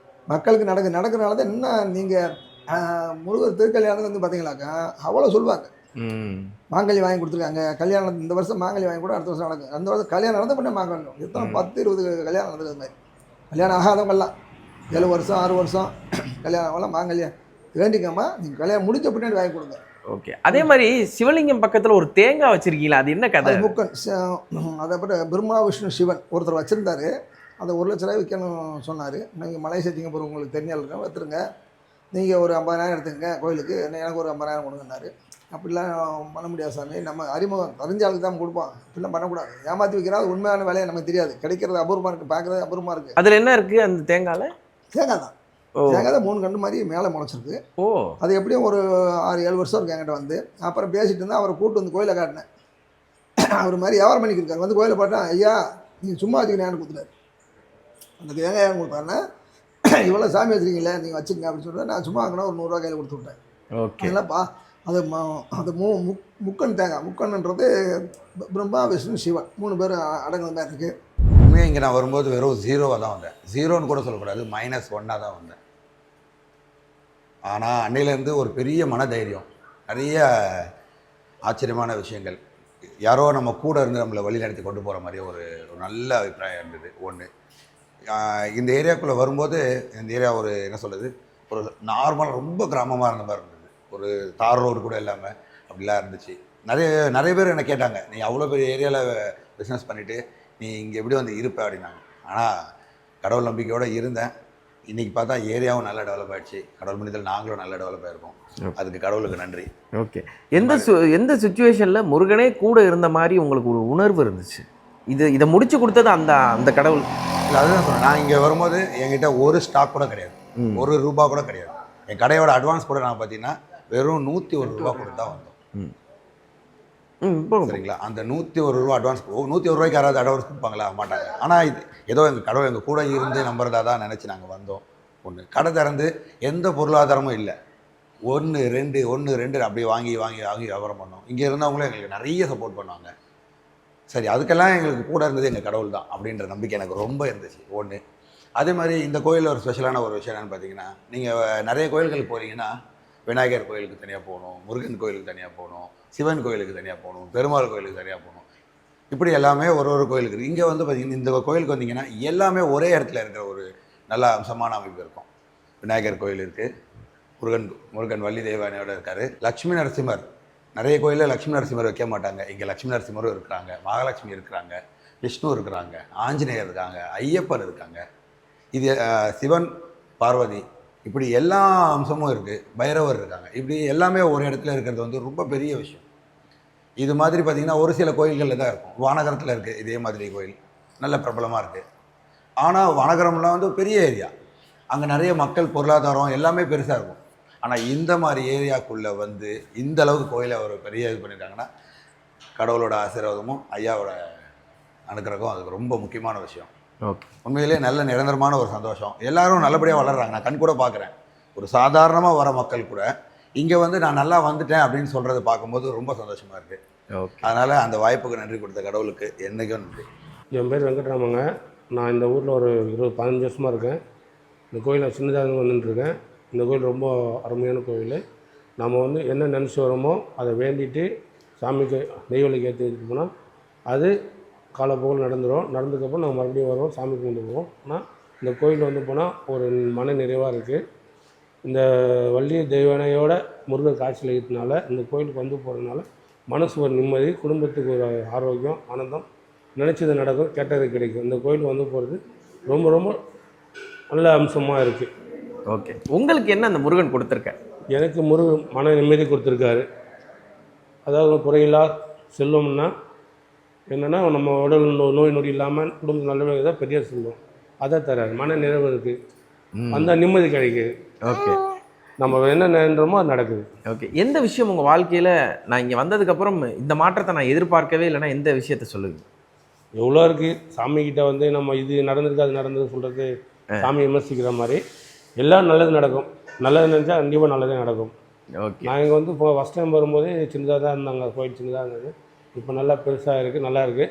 மக்களுக்கு நடக்கிறனால தான் இன்னும் நீங்கள் முருகர் திருக்கல்யாணத்துக்கு வந்து பார்த்தீங்களாக்கா அவ்வளோ சொல்லுவாங்க. மாங்கல்யம் வாங்கி கொடுத்துருக்காங்க, கல்யாணம் இந்த வருஷம் மாங்கல்யம் வாங்கி கூட அடுத்த வருஷம் நடக்கும். அந்த வருஷம் கல்யாணம் நடந்த பண்ண மாங்கல்யம் எத்தனை 10-20 கல்யாணம் நடந்தது. மாதிரி கல்யாணம் ஆகாதவங்கெல்லாம் 7 வருஷம் 6 வருஷம் கல்யாணம் மாங்கல்யம் வேண்டிக்கம்மா, நீங்கள் கல்யாணம் முடிஞ்ச பின்னாடி வாங்கி கொடுங்க. ஓகே. அதே மாதிரி சிவலிங்கம் பக்கத்தில் ஒரு தேங்காய் வச்சிருக்கீங்களா, அது என்ன கதை? முக்கன் அதை அப்புறம் பிரம்மா விஷ்ணு சிவன் ஒருத்தர் வச்சுருந்தாரு, அதை 1 லட்ச ரூபாய் விற்கணும் சொன்னார். நீங்கள் மலேசியா சிங்கப்பூர் உங்களுக்கு தெரிஞ்சால் இருக்கேன் வைத்துருங்க, நீங்கள் ஒரு 50,000 எடுத்துங்க கோயிலுக்கு, எனக்கு ஒரு 50,000 கொடுங்கன்னாரு. அப்படிலாம் பண்ண முடியாது சாமி, நம்ம அறிமுகம் தெரிஞ்சாளுக்கு தான் கொடுப்போம், அப்படிலாம் பண்ணக்கூடாது. ஏமாற்றி வைக்கிறாது உண்மையான வேலையை நமக்கு தெரியாது, கிடைக்கிறது அபூர்வமாக இருக்குது, பார்க்குறது அபூர்வமாக இருக்குது. அதில் என்ன இருக்குது அந்த தேங்காயில்? தேங்காய் தான், தேங்காய் தான் 3 கண்டு மாதிரி மேலே முளைச்சிருக்கு. அது எப்படியும் ஒரு 6-7 வருஷம் இருக்குது என்கிட்ட வந்து. அப்புறம் பேசிகிட்டு இருந்தால் அவரை கூப்பிட்டு வந்து கோயிலை காட்டினேன். அவர் மாதிரி வியாபாரம் பண்ணிக்கிருக்காரு. வந்து கோயிலை பார்த்தா, ஐயா நீங்கள் சும்மா வச்சுக்கிறேன்னு கொடுத்துட்டாரு. அந்த தேங்காய் கொடுத்தாருன்னா இவ்வளோ சாமி வச்சுருக்கீங்களே நீங்கள் வச்சுக்கங்க அப்படின்னு சொல்லிட்டு நான் சும்மா வாங்கினா ஒரு 100 கையில் கொடுத்து விட்டேன். ஓகே. அதனாலப்பா அது அது முக்கன் தேங்காய். முக்கன்ன்றது பிரம்மா விஷ்ணு சிவன் 3 பேர் அடங்குற மாதிரி இருக்குது. உண்மையாக இங்கே நான் வரும்போது வெறும் 0வாக தான் வந்தேன். 0ன்னு கூட சொல்லக்கூடாது, -1 தான் வந்தேன். ஆனால் அன்னையிலேருந்து ஒரு பெரிய மனதைரியம், நிறைய ஆச்சரியமான விஷயங்கள், யாரோ நம்ம கூட இருந்து நம்மளை வழி நடத்தி கொண்டு போகிற மாதிரி ஒரு நல்ல அபிப்பிராயம் இருந்தது. ஒன்று, இந்த ஏரியாக்குள்ளே வரும்போது இந்த ஏரியா ஒரு என்ன சொல்கிறது, ஒரு நார்மலாக ரொம்ப கிராமமாக இருந்த மாதிரி இருந்தது. ஒரு தார் ரோடு கூட இல்லாமல் அப்படிலாம் இருந்துச்சு. நிறைய பேர் என்ன கேட்டாங்க, நீ அவ்வளோ பெரிய ஏரியாவில் பிஸ்னஸ் பண்ணிவிட்டு நீ இங்கே எப்படி வந்து இருப்ப அப்படின்னாங்க. ஆனால் கடவுள் நம்பிக்கையோடு இருந்தேன். இன்றைக்கி பார்த்தா ஏரியாவும் நல்லா டெவலப் ஆகிடுச்சு. கடவுள் மனிதல் நாங்களும் நல்லா டெவலப் ஆகிருக்கோம். அதுக்கு கடவுளுக்கு நன்றி. ஓகே. எந்த சுச்சுவேஷனில் முருகனே கூட இருந்த மாதிரி உங்களுக்கு ஒரு உணர்வு இருந்துச்சு? இதை முடிச்சு கொடுத்தது அந்த கடவுள் இல்லை, அதுதான் சொல்கிறேன். நான் இங்கே வரும்போது என்கிட்ட ஒரு ஸ்டாக் கூட கிடையாது, ₹1 கூட கிடையாது. என் கடையோட அட்வான்ஸ் கூட நான் பார்த்தீங்கன்னா வெறும் ₹101 கொடுத்து தான் வந்தோம். சரிங்களா? அந்த ₹101 அட்வான்ஸ், ₹101 யாராவது அட்வான்ஸ் கொடுப்பாங்களா? மாட்டாங்க. ஆனால் இது ஏதோ எங்கள் கடவுள் எங்கள் கூட இருந்து நம்புறதா தான் நினச்சி நாங்கள் வந்தோம். ஒன்று, கடை திறந்து எந்த பொருளாதாரமும் இல்லை. 1 2 அப்படியே வாங்கி வியாபாரம் பண்ணோம். இங்கே இருந்தவங்களும் எங்களுக்கு நிறைய சப்போர்ட் பண்ணுவாங்க. சரி, அதுக்கெல்லாம் எங்களுக்கு கூட இருந்தது எங்கள் கடவுள் தான் அப்படின்ற நம்பிக்கை எனக்கு ரொம்ப இருந்துச்சு. ஒன்று, அதே மாதிரி இந்த கோயிலில் ஒரு ஸ்பெஷலான ஒரு விஷயம் என்னென்னு பார்த்தீங்கன்னா, நீங்கள் நிறைய கோயில்களுக்கு போகிறீங்கன்னா விநாயகர் கோயிலுக்கு தனியாக போகணும், முருகன் கோயிலுக்கு தனியாக போகணும், சிவன் கோயிலுக்கு தனியாக போகணும், பெருமாள் கோயிலுக்கு தனியாக போகணும். இப்படி எல்லாமே ஒரு கோயிலுக்கு இருக்குது. இங்கே வந்து பார்த்திங்கன்னா இந்த கோயிலுக்கு வந்தீங்கன்னா எல்லாமே ஒரே இடத்துல இருக்கிற ஒரு நல்ல அம்சமான அமைப்பு இருக்கும். விநாயகர் கோயில் இருக்குது, முருகன் வள்ளி தெய்வானையோடு இருக்கார். லக்ஷ்மி நரசிம்மர், நிறைய கோயிலில் லக்ஷ்மி நரசிம்மர் வைக்க மாட்டாங்க. இங்கே லக்ஷ்மி நரசிம்மரும் இருக்கிறாங்க, மகாலட்சுமி இருக்கிறாங்க, விஷ்ணு இருக்கிறாங்க, ஆஞ்சநேயர் இருக்காங்க, ஐயப்பர் இருக்காங்க, இது சிவன் பார்வதி, இப்படி எல்லா அம்சமும் இருக்குது. பைரவர் இருக்காங்க. இப்படி எல்லாமே ஒரு இடத்துல இருக்கிறது வந்து ரொம்ப பெரிய விஷயம். இது மாதிரி பார்த்திங்கன்னா ஒரு சில கோயில்களில் தான் இருக்கும். வானகரத்தில் இருக்குது இதே மாதிரி கோயில், நல்ல பிரபலமாக இருக்குது. ஆனால் வானகரம்லாம் வந்து பெரிய ஏரியா, அங்கே நிறைய மக்கள், பொருளாதாரம் எல்லாமே பெருசாக இருக்கும். ஆனால் இந்த மாதிரி ஏரியாக்குள்ளே வந்து இந்த அளவுக்கு கோயிலை ஒரு பெரிய இது பண்ணியிருக்காங்கன்னா கடவுளோட ஆசீர்வாதமும் ஐயாவோட அனுக்கிரகம் அதுக்கு ரொம்ப முக்கியமான விஷயம். ஓகே. உண்மையிலே நல்ல நிரந்தரமான ஒரு சந்தோஷம். எல்லாரும் நல்லபடியாக வளர்கிறாங்க. நான் கண் கூட பார்க்குறேன். ஒரு சாதாரணமாக வர மக்கள் கூட இங்கே வந்து நான் நல்லா வந்துட்டேன் அப்படின்னு சொல்கிறத பார்க்கும்போது ரொம்ப சந்தோஷமாக இருக்குது. ஓகே. அதனால் அந்த வாய்ப்புக்கு நன்றி கொடுத்த கடவுளுக்கு என்றைக்கும் நன்றி. என் பேர் வெங்கட்ராமங்க. நான் இந்த ஊரில் ஒரு 15 வருஷமாக இருக்கேன். இந்த கோயிலில் சின்னதாக வந்துட்டுருக்கேன். இந்த கோயில் ரொம்ப அருமையான கோயில். நம்ம வந்து என்ன நினச்சி வரோமோ அதை வேண்டிட்டு சாமிக்கு நெய்வேலிக்கு ஏற்றி போனால் அது காலப்போக்கில் நடந்ததுக்கப்புறம் நம்ம மறுபடியும் வருவோம், சாமி கும்பிட்டு போவோம். ஆனால் இந்த கோயில் வந்து போனால் ஒரு மன நிறைவாக இருக்குது. இந்த வள்ளி தெய்வானையோட முருகர் காட்சியில் இருக்கிறதுனால இந்த கோயிலுக்கு வந்து போகிறதுனால மனசு ஒரு நிம்மதி, குடும்பத்துக்கு ஒரு ஆரோக்கியம், ஆனந்தம், நினச்சது நடக்கும், கேட்டது கிடைக்கும். இந்த கோயிலுக்கு வந்து போகிறது ரொம்ப ரொம்ப நல்ல அம்சமாக இருக்குது. ஓகே. உங்களுக்கு என்ன அந்த முருகன் கொடுத்துருக்க? எனக்கு முருகன் மன நிம்மதி கொடுத்துருக்காரு. அதாவது குறையில்லா செல்வம்னா என்னென்னா நம்ம உடல் நோய் நொடி இல்லாமல் குடும்பம் நல்ல தான் பெரிய செல்வம். அதை தராது, மன நிறைவு இருக்குது, அந்த நிம்மதி கிடைக்குது. ஓகே. நம்ம என்ன நினைன்றோமோ அது நடக்குது. ஓகே. எந்த விஷயம் உங்கள் வாழ்க்கையில் நான் இங்கே வந்ததுக்கப்புறம் இந்த மாற்றத்தை நான் எதிர்பார்க்கவே இல்லைன்னா எந்த விஷயத்த சொல்லுங்க? எவ்வளோ இருக்குது. சாமிக்கிட்ட வந்து நம்ம இது நடந்திருக்கு அது நடந்தது சொல்கிறது சாமி விமர்சிக்கிற மாதிரி எல்லாம் நல்லது நடக்கும். நல்லது நினச்சா கண்டிப்பாக நல்லதே நடக்கும். ஓகே. நான் இங்கே வந்து இப்போ ஃபஸ்ட் டைம் வரும்போது சின்னதாக தான் இருந்தாங்க, கோயில் சின்னதாக இருந்தது. இப்போ நல்லா பெருசாக இருக்குது, நல்லா இருக்குது.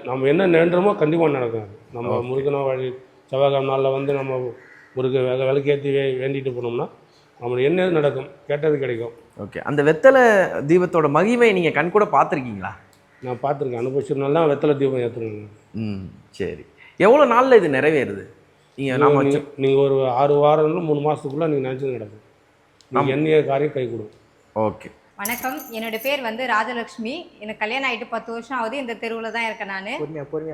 நம்ம என்ன நினைன்றோமோ கண்டிப்பாக நடக்கும். நம்ம முருகனை வழி செவ்வாய்க்கிழமை நாளில் வந்து நம்ம விளக்கேற்றி வேண்டிட்டு போனோம்னா நம்மளுக்கு என்ன நடக்கும், கேட்டது கிடைக்கும். ஓகே. அந்த வெத்தலை தீபத்தோட மகிமை நீங்கள் கண் கூட பார்த்துருக்கீங்களா? நான் பார்த்துருக்கேன், அனுபவிச்சதுனால தான் வெத்தலை தீபம் ஏற்றுறேங்க. சரி. எவ்வளோ நாளில் இது நிறைவேறுது? நீங்கள் ஒரு 6 வாரம் 3 மாதத்துக்குள்ளே நீங்கள் நினச்சது நடக்கும். நீங்கள் என்ன காரியம் கை கொடுக்கும். ஓகே. வணக்கம், என்னோட பேர் வந்து ராஜலக்ஷ்மி. எனக்கு கல்யாணம் ஆகிட்டு 10 வருஷம் ஆகுது. இந்த தெருவில் தான் இருக்கேன் நான்.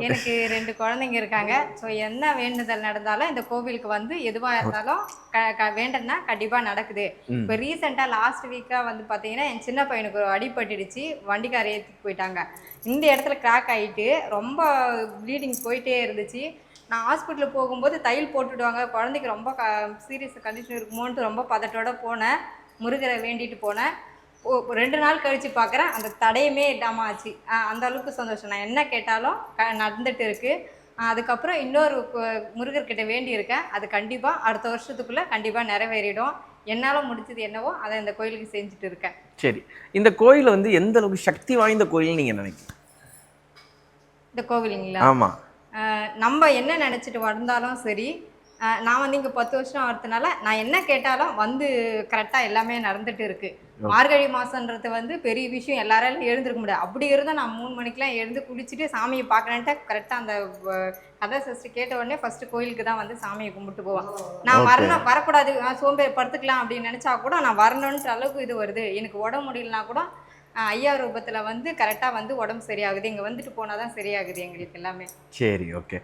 எனக்கு 2 குழந்தைங்க இருக்காங்க. ஸோ என்ன வேண்டுதல் நடந்தாலும் இந்த கோவிலுக்கு வந்து எதுவாக இருந்தாலும் வேண்டனா கண்டிப்பாக நடக்குது. இப்போ ரீசெண்டாக லாஸ்ட் வீக்காக வந்து பார்த்தீங்கன்னா என் சின்ன பையனுக்கு ஒரு அடிபட்டுடுச்சு, வண்டிக்கார ஏற்றிட்டு போயிட்டாங்க. இந்த இடத்துல கிராக் ஆகிட்டு ரொம்ப ப்ளீடிங் போயிட்டே இருந்துச்சு. நான் ஹாஸ்பிட்டலுக்கு போகும்போது தையல் போட்டுவிடுவாங்க, குழந்தைக்கு ரொம்ப சீரியஸ் கண்டிஷன் இருக்குமோன்ட்டு ரொம்ப பதட்டோடு போனேன். முருகரை வேண்டிட்டு போனேன். 2 நாள் கழித்து பார்க்குறேன் அந்த தடையுமே இல்லாமல் ஆச்சு. அந்த அளவுக்கு சந்தோஷம். நான் என்ன கேட்டாலும் நடந்துட்டு இருக்குது. அதுக்கப்புறம் இன்னொரு முருகர்கிட்ட வேண்டியிருக்கேன். அது கண்டிப்பாக அடுத்த வருஷத்துக்குள்ளே கண்டிப்பாக நிறைவேறிடும். என்னால் முடிஞ்சது என்னவோ அதை இந்த கோயிலுக்கு செஞ்சுட்டு இருக்கேன். சரி, இந்த கோயில் வந்து எந்த அளவுக்கு சக்தி வாய்ந்த கோயில் நீங்கள் நினைக்கிறீங்க? இந்த கோவிலுங்களா? ஆமாம். நம்ம என்ன நினச்சிட்டு வந்தாலும் சரி, நான் வந்து இங்கே 10 வருஷம் ஆகிறதுனால நான் என்ன கேட்டாலும் வந்து கரெக்டாக எல்லாமே நடந்துட்டு இருக்குது. மார்கழி மாதன்றது வந்து பெரிய விஷயம், எல்லாராலும் எழுந்திருக்க முடியாது. அப்படி இருந்தால் நான் 3 மணிக்கெலாம் எழுந்து குளிச்சுட்டு சாமியை பார்க்கலான்ட்டு கரெக்டாக அந்த கதை சஷ்டி கேட்ட உடனே ஃபஸ்ட்டு கோயிலுக்கு தான் வந்து சாமியை கும்பிட்டு போவேன். நான் வரக்கூடாது, சோம்பேறி படுத்துக்கலாம் அப்படின்னு நினச்சா கூட நான் வரணுன்ற அளவுக்கு இது வருது. எனக்கு உடம்பு முடியலனா கூட ஐயா ரூபத்தில் வந்து கரெக்டாக வந்து உடம்பு சரியாகுது. இங்கே வந்துட்டு போனால் தான் சரியாகுது எங்களுக்கு எல்லாமே. சரி, ஓகே.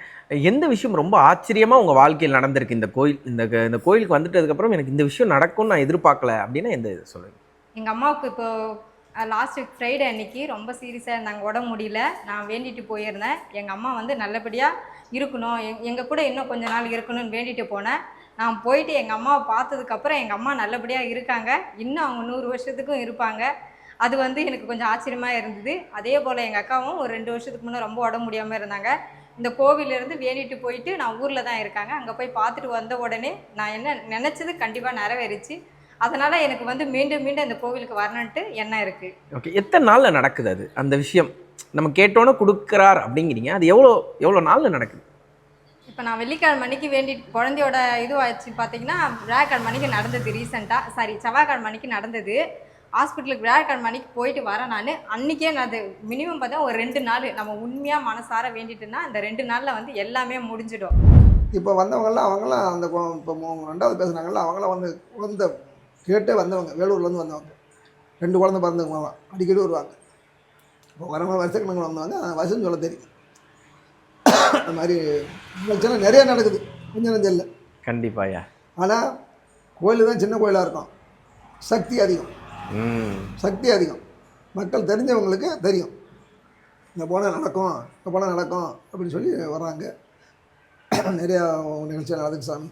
எந்த விஷயம் ரொம்ப ஆச்சரியமாக உங்கள் வாழ்க்கையில் நடந்திருக்கு? இந்த கோயில் இந்த கோயிலுக்கு வந்துட்டதுக்கப்புறம் எனக்கு இந்த விஷயம் நடக்கும்னு நான் எதிர்பார்க்கல அப்படின்னா எந்த இது சொல்லுங்கள்? எங்கள் அம்மாவுக்கு இப்போது லாஸ்ட் வீக் ஃப்ரைடே அன்னைக்கு ரொம்ப சீரியஸாக இருந்தாங்க, உடம்பு முடியல. நான் வேண்டிட்டு போயிருந்தேன். எங்கள் அம்மா வந்து நல்லபடியாக இருக்கணும், எங்கள் கூட இன்னும் கொஞ்ச நாள் இருக்கணும்னு வேண்டிட்டு போனேன். நான் போயிட்டு எங்கள் அம்மாவை பார்த்ததுக்கப்புறம் எங்கள் அம்மா நல்லபடியாக இருக்காங்க. இன்னும் அவங்க 100 வருஷத்துக்கும் இருப்பாங்க. அது வந்து எனக்கு கொஞ்சம் ஆச்சரியமாக இருந்தது. அதே போல் எங்கள் அக்காவும் ஒரு 2 வருஷத்துக்கு முன்னே ரொம்ப உடம்பு முடியாமல் இருந்தாங்க. இந்த கோவிலேருந்து வேண்டிட்டு போயிட்டு நான் ஊரில் தான் இருக்காங்க. அங்கே போய் பார்த்துட்டு வந்த உடனே நான் என்ன நினச்சது கண்டிப்பாக நிறைவேறிச்சு. அதனால் எனக்கு வந்து மீண்டும் மீண்டும் இந்த கோவிலுக்கு வரணுன்ட்டு எண்ணம் இருக்குது. ஓகே, எத்தனை நாளில் நடக்குது அது? அந்த விஷயம் நம்ம கேட்டோன்னே கொடுக்குறார் அப்படிங்கிறீங்க, அது எவ்வளோ நாளில் நடக்குது? இப்போ நான் வெள்ளிக்கிழமை மணிக்கு வேண்டிட்டு குழந்தையோட இதுவாச்சு பார்த்தீங்கன்னா வியாழக்கிழமை மணிக்கு நடந்தது. செவ்வாய்க்கிழமை மணிக்கு நடந்தது. ஹாஸ்பிட்டலுக்கு வியாழக்கிழமை மணிக்கு போயிட்டு வரேன் நான். அன்றைக்கே நான் அது மினிமம் பார்த்தா ஒரு 2 நாள் நம்ம உண்மையாக மனசார வேண்டிட்டுன்னா இந்த 2 நாளில் வந்து எல்லாமே முடிஞ்சிடும். இப்போ வந்தவங்களாம் அவங்களாம் அந்த இப்போ 2வது பேசுனாங்கல்ல, அவங்களாம் வந்து குழந்தை கேட்டே வந்தவங்க, வேலூர்லேருந்து வந்தவங்க. 2 குழந்தை பிறந்தவங்க அடிக்கடி வருவாங்க. இப்போ வரவங்க வருஷக்கணக்கில் வந்தவங்க, வருஷம் சொல்ல தெரியும். அந்த மாதிரி பிரச்சனை நிறைய நடக்குது, கொஞ்சம் நெஞ்சம் இல்லை. கண்டிப்பாயா. ஆனால் கோயில் தான் சின்ன கோயிலாக இருக்கும், சக்தி அதிகம். சக்தி அதிகம். மக்கள் தெரிஞ்சவங்களுக்கு தெரியும், இங்கே போனால் நடக்கும், இங்கே போனால் நடக்கும் அப்படின்னு சொல்லி வர்றாங்க. நிறையா நிகழ்ச்சிகள் நடக்குது. சாமி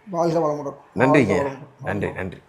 வாழ்க வளமுடன். நன்றிங்க. நன்றி.